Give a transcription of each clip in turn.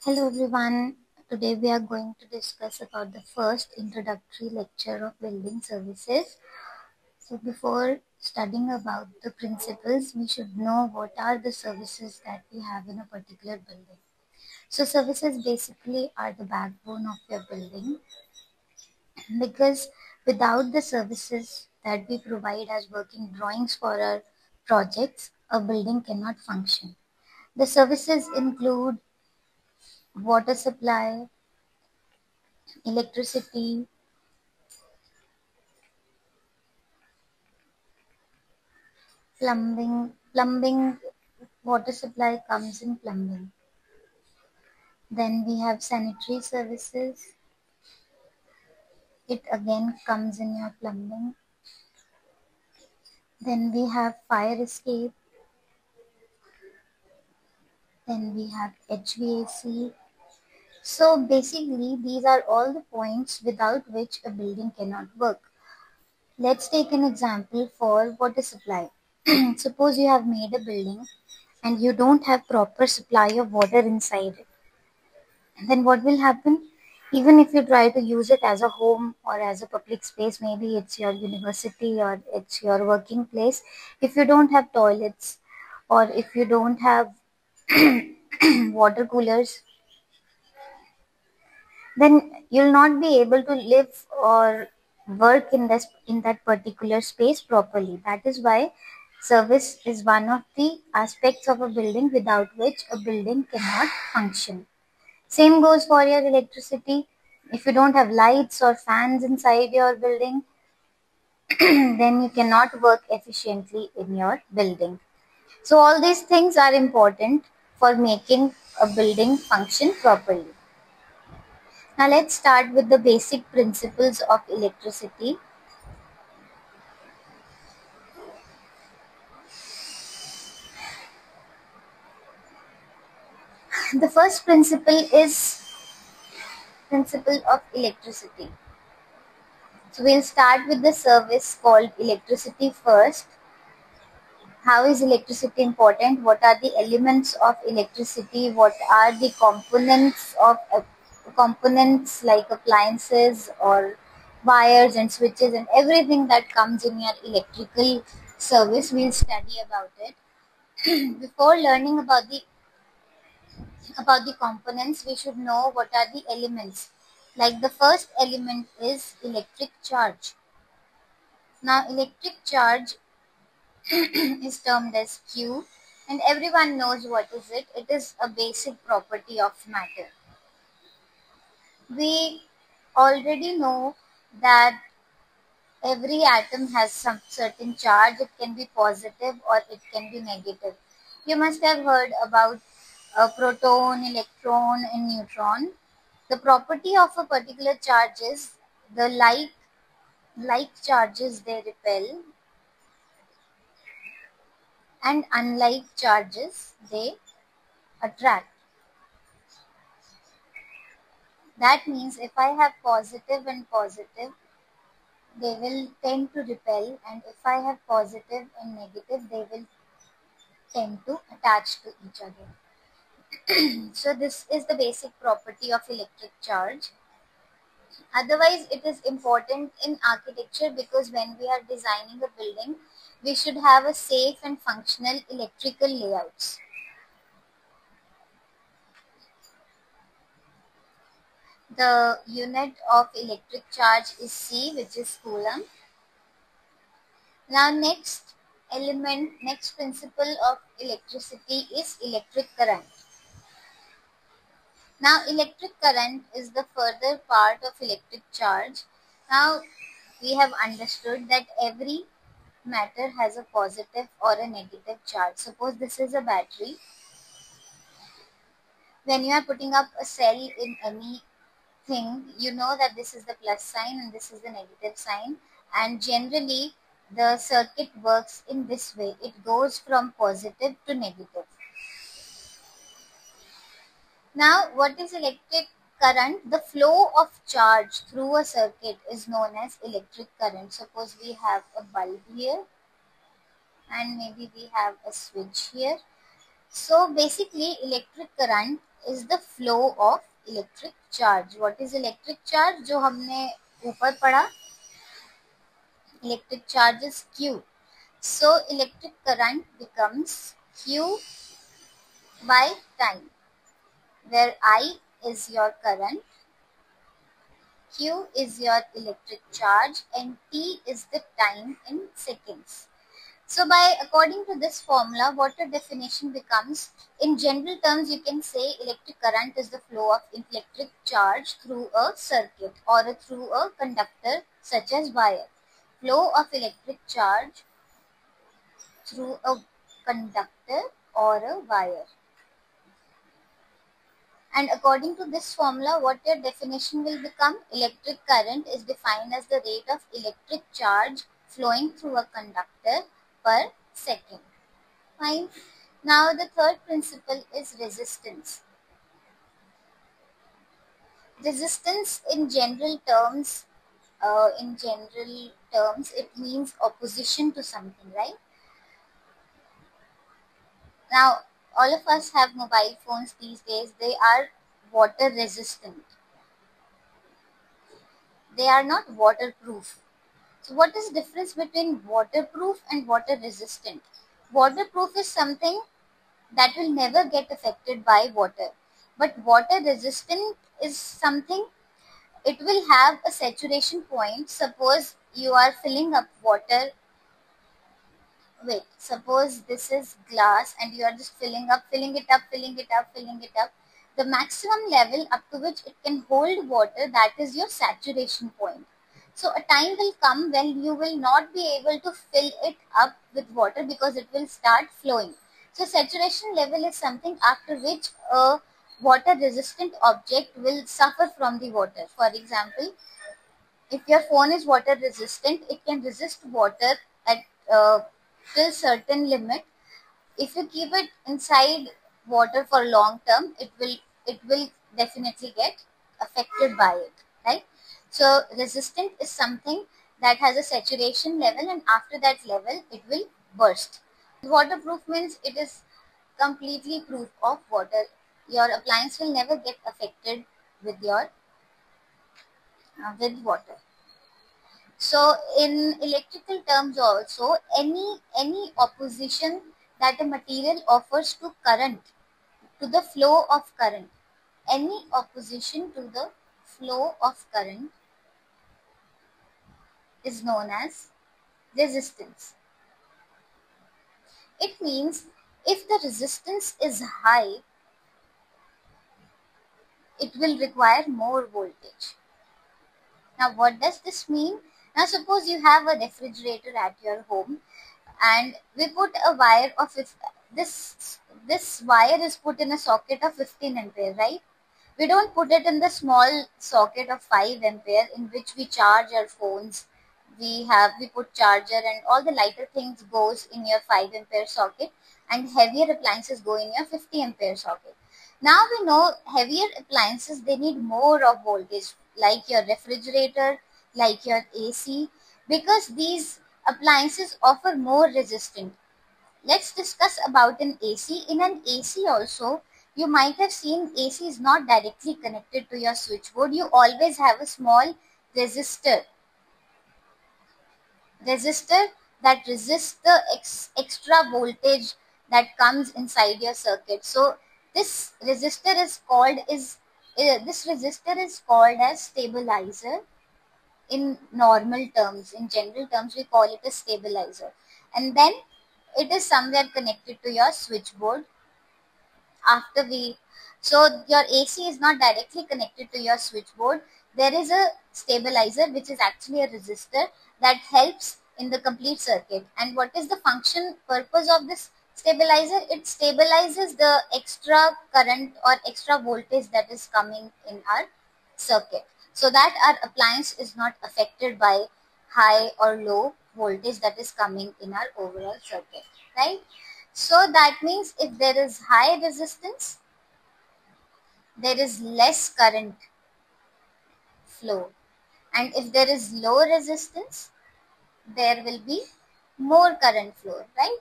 Hello everyone. Today we are going to discuss about the first introductory lecture of building services. So before studying about the principles, we should know what are the services that we have in a particular building. So services basically are the backbone of your building because without the services that we provide as working drawings for our projects, a building cannot function. The services include water supply, electricity, plumbing, water supply comes in plumbing. Then we have sanitary services. It again comes in your plumbing. Then we have fire escape. Then we have HVAC. So basically, these are all the points without which a building cannot work. Let's take an example for water supply. Suppose you have made a building and you don't have proper supply of water inside it. Then what will happen? Even if you try to use it as a home or as a public space, maybe it's your university or it's your working place, if you don't have toilets or if you don't have water coolers, then you'll not be able to live or work in that particular space properly. That is why service is one of the aspects of a building without which a building cannot function. Same goes for your electricity. If you don't have lights or fans inside your building, then you cannot work efficiently in your building. So all these things are important for making a building function properly. Now let's start with the basic principles of electricity. The first principle is principle of electricity. So we'll start with the service called electricity first. How is electricity important? What are the elements of electricity? What are the components like appliances or wires and switches and everything that comes in your electrical service? We'll study about it. Before learning about the components, we should know what are the elements. Like the first element is electric charge. Now electric charge is termed as Q, and everyone knows what is it. It is a basic property of matter. We already know that every atom has some certain charge. It can be positive or it can be negative. You must have heard about a proton, electron, and neutron. The property of a particular charge is the like charges they repel and unlike charges they attract. That means if I have positive and positive, they will tend to repel, and if I have positive and negative, they will tend to attach to each other. So this is the basic property of electric charge. Otherwise, it is important in architecture because when we are designing a building, we should have a safe and functional electrical layouts. The unit of electric charge is C, which is coulomb. Now next principle of electricity is electric current. Now electric current is the further part of electric charge. Now we have understood that every matter has a positive or a negative charge. Suppose this is a battery. When you are putting up a cell in anything, you know that this is the plus sign and this is the negative sign, and generally the circuit works in this way. It goes from positive to negative. Now, what is electric current? The flow of charge through a circuit is known as electric current. Suppose we have a bulb here and maybe we have a switch here. So basically electric current is the flow of electric charge. What is electric charge? जो हमने ऊपर पढ़ा, electric charge is Q. So electric current becomes Q by time, where I is your current, Q is your electric charge, and T is the time in seconds. So by according to this formula, what the definition becomes, in general terms, you can say electric current is the flow of electric charge through a circuit or through a conductor such as wire. Flow of electric charge through a conductor or a wire. And according to this formula, what your definition will become? Electric current is defined as the rate of electric charge flowing through a conductor per second. Fine. Now the third principle is resistance. Resistance in general terms, it means opposition to something, right? Now, all of us have mobile phones these days. They are water resistant. They are not waterproof. So what is the difference between waterproof and water resistant? Waterproof is something that will never get affected by water. But water resistant is something, it will have a saturation point. Suppose you are filling up water. Wait, suppose this is glass and you are just filling it up. The maximum level up to which it can hold water, that is your saturation point. So a time will come when you will not be able to fill it up with water because it will start flowing. So saturation level is something after which a water resistant object will suffer from the water. For example, if your phone is water resistant, it can resist water at till certain limit. If you keep it inside water for long term, it will definitely get affected by it, right? So resistant is something that has a saturation level, and after that level it will burst. Waterproof means it is completely proof of water. Your appliance will never get affected with your with water. So in electrical terms also, any opposition that a material offers to current, to the flow of current, any opposition to the flow of current is known as resistance. It means if the resistance is high, it will require more voltage. Now what does this mean? Now suppose you have a refrigerator at your home and we put a wire of this wire is put in a socket of 15 ampere, right? We don't put it in the small socket of 5 ampere in which we charge our phones. We put charger and all the lighter things goes in your 5 ampere socket, and heavier appliances go in your 50 ampere socket. Now we know heavier appliances, they need more of voltage, like your refrigerator, like your AC, because these appliances offer more resistance. Let's discuss about an AC. In an AC also, you might have seen AC is not directly connected to your switchboard. You always have a small resistor that resists the extra voltage that comes inside your circuit. So this resistor is called as stabilizer. In normal terms, in general terms, we call it a stabilizer, and then it is somewhere connected to your switchboard. After we So your AC is not directly connected to your switchboard. There is a stabilizer which is actually a resistor that helps in the complete circuit. And what is the function purpose of this stabilizer? It stabilizes the extra current or extra voltage that is coming in our circuit, so that our appliance is not affected by high or low voltage that is coming in our overall circuit, right? So that means if there is high resistance, there is less current flow, and if there is low resistance, there will be more current flow, right?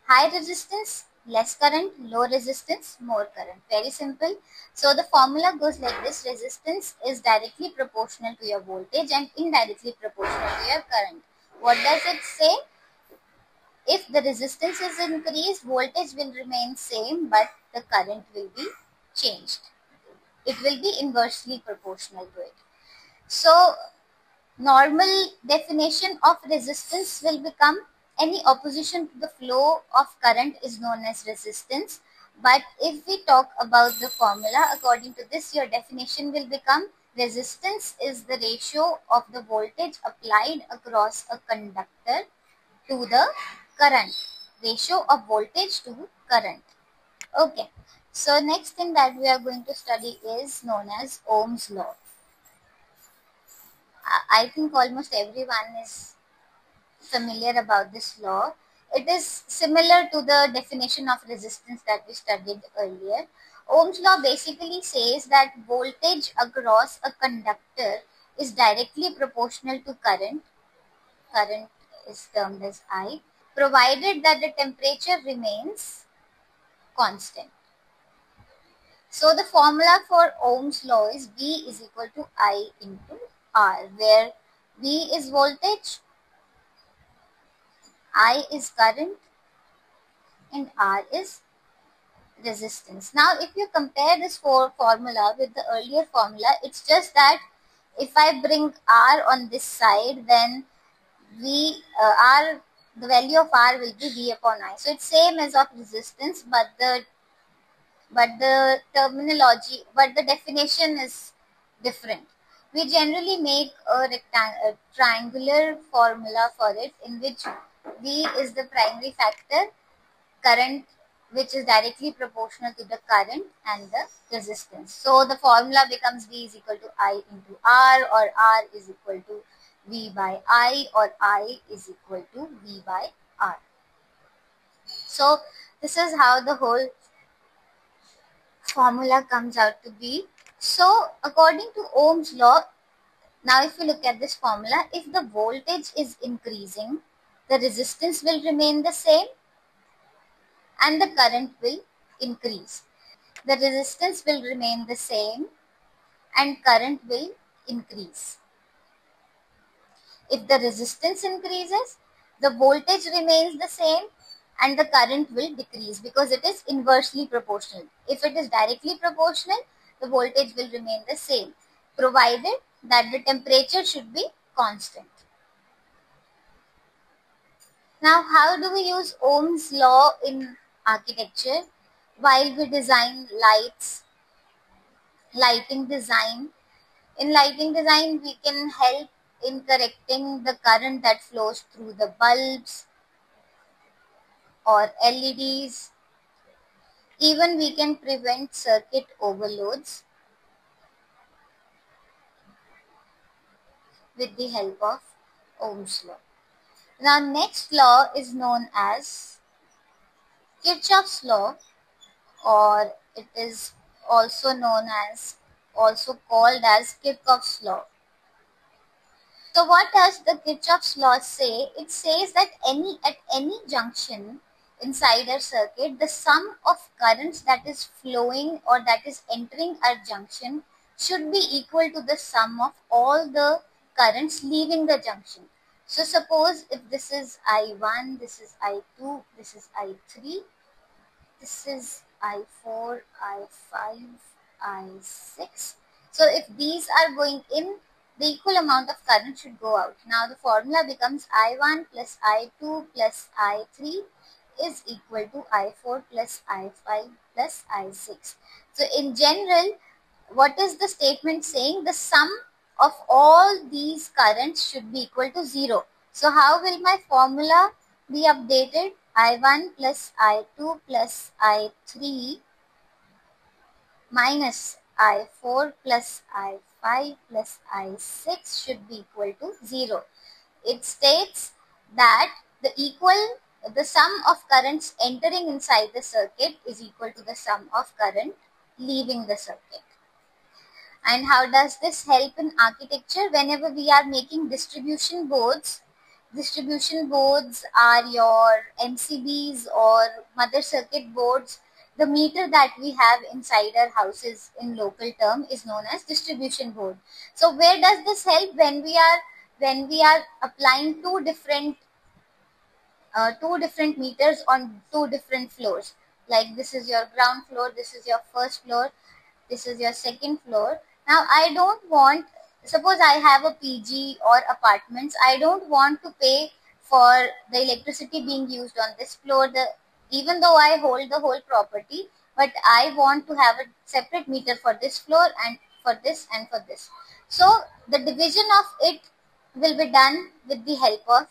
High resistance less current, low resistance, more current. Very simple. So the formula goes like this: resistance is directly proportional to your voltage and indirectly proportional to your current. What does it say? If the resistance is increased, voltage will remain same, but the current will be changed. It will be inversely proportional to it. So normal definition of resistance will become any opposition to the flow of current is known as resistance. But if we talk about the formula, according to this, your definition will become resistance is the ratio of the voltage applied across a conductor to the current. Ratio of voltage to current. Okay. So next thing that we are going to study is known as Ohm's law. I think almost everyone is familiar about this law. It is similar to the definition of resistance that we studied earlier. Ohm's law basically says that voltage across a conductor is directly proportional to current. Current is termed as I, provided that the temperature remains constant. So the formula for Ohm's law is V is equal to I into R, where V is voltage, I is current, and R is resistance. Now if you compare this formula with the earlier formula, it's just that if I bring R on this side, then the value of R will be V upon I. So it's same as of resistance, but the terminology, but the definition is different. We generally make a triangular formula for it, in which V is the primary factor, current which is directly proportional to the current, and the resistance. So the formula becomes V is equal to I into R, or R is equal to V by I, or I is equal to V by R. So this is how the whole formula comes out to be. So according to Ohm's law, now if you look at this formula, if the voltage is increasing, the resistance will remain the same and the current will increase. The resistance will remain the same and current will increase. If the resistance increases, the voltage remains the same and the current will decrease, because it is inversely proportional. If it is directly proportional, the voltage will remain the same, provided that the temperature should be constant. Now, how do we use Ohm's law in architecture? While we design lights, lighting design. In lighting design, we can help in correcting the current that flows through the bulbs or LEDs. Even we can prevent circuit overloads with the help of Ohm's law. Now, next law is known as Kirchhoff's law, or it is also called as Kirchhoff's law. So what does the Kirchhoff's law say? It says that at any junction inside a circuit, the sum of currents that is flowing or that is entering a junction should be equal to the sum of all the currents leaving the junction. So suppose if this is I1, this is I2, this is I3, this is I4, I5, I6. So if these are going in, the equal amount of current should go out. Now the formula becomes I1 plus I2 plus I3 is equal to I4 plus I5 plus I6. So in general, what is the statement saying? The sum of all these currents should be equal to 0. So how will my formula be updated? I1 plus I2 plus I3 minus I4 plus I5 plus I6 should be equal to 0. It states that the sum of currents entering inside the circuit is equal to the sum of current leaving the circuit. And how does this help in architecture? Whenever we are making distribution boards, distribution boards are your MCBs or mother circuit boards. The meter that we have inside our houses in local term is known as distribution board. So where does this help? When we are applying two different meters on two different floors. Like this is your ground floor, this is your first floor, this is your second floor. Now I don't want, suppose I have a PG or apartments, I don't want to pay for the electricity being used on this floor, the even though I hold the whole property, but I want to have a separate meter for this floor and for this and for this. So the division of it will be done with the help of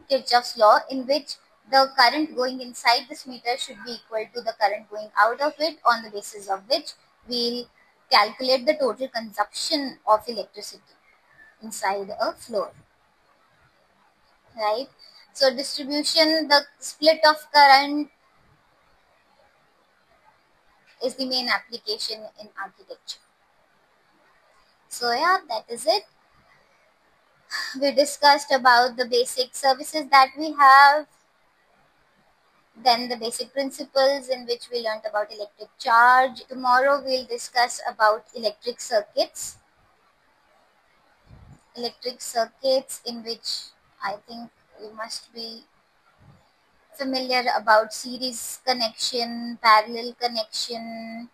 Kirchhoff's law, in which the current going inside this meter should be equal to the current going out of it, on the basis of which we'll calculate the total consumption of electricity inside a floor, right? So distribution, the split of current is the main application in architecture. So yeah, that is it. We discussed about the basic services that we have, then the basic principles in which we learned about electric charge. Tomorrow we'll discuss about electric circuits in which I think you must be familiar about series connection, parallel connection,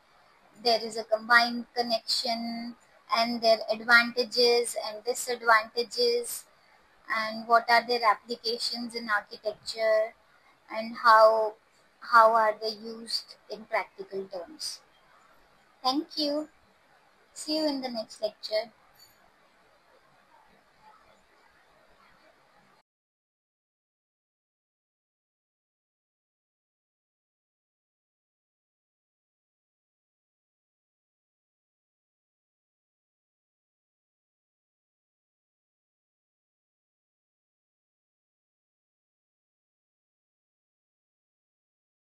there is a combined connection, and their advantages and disadvantages, and what are their applications in architecture, and how are they used in practical terms. Thank you. See you in the next lecture.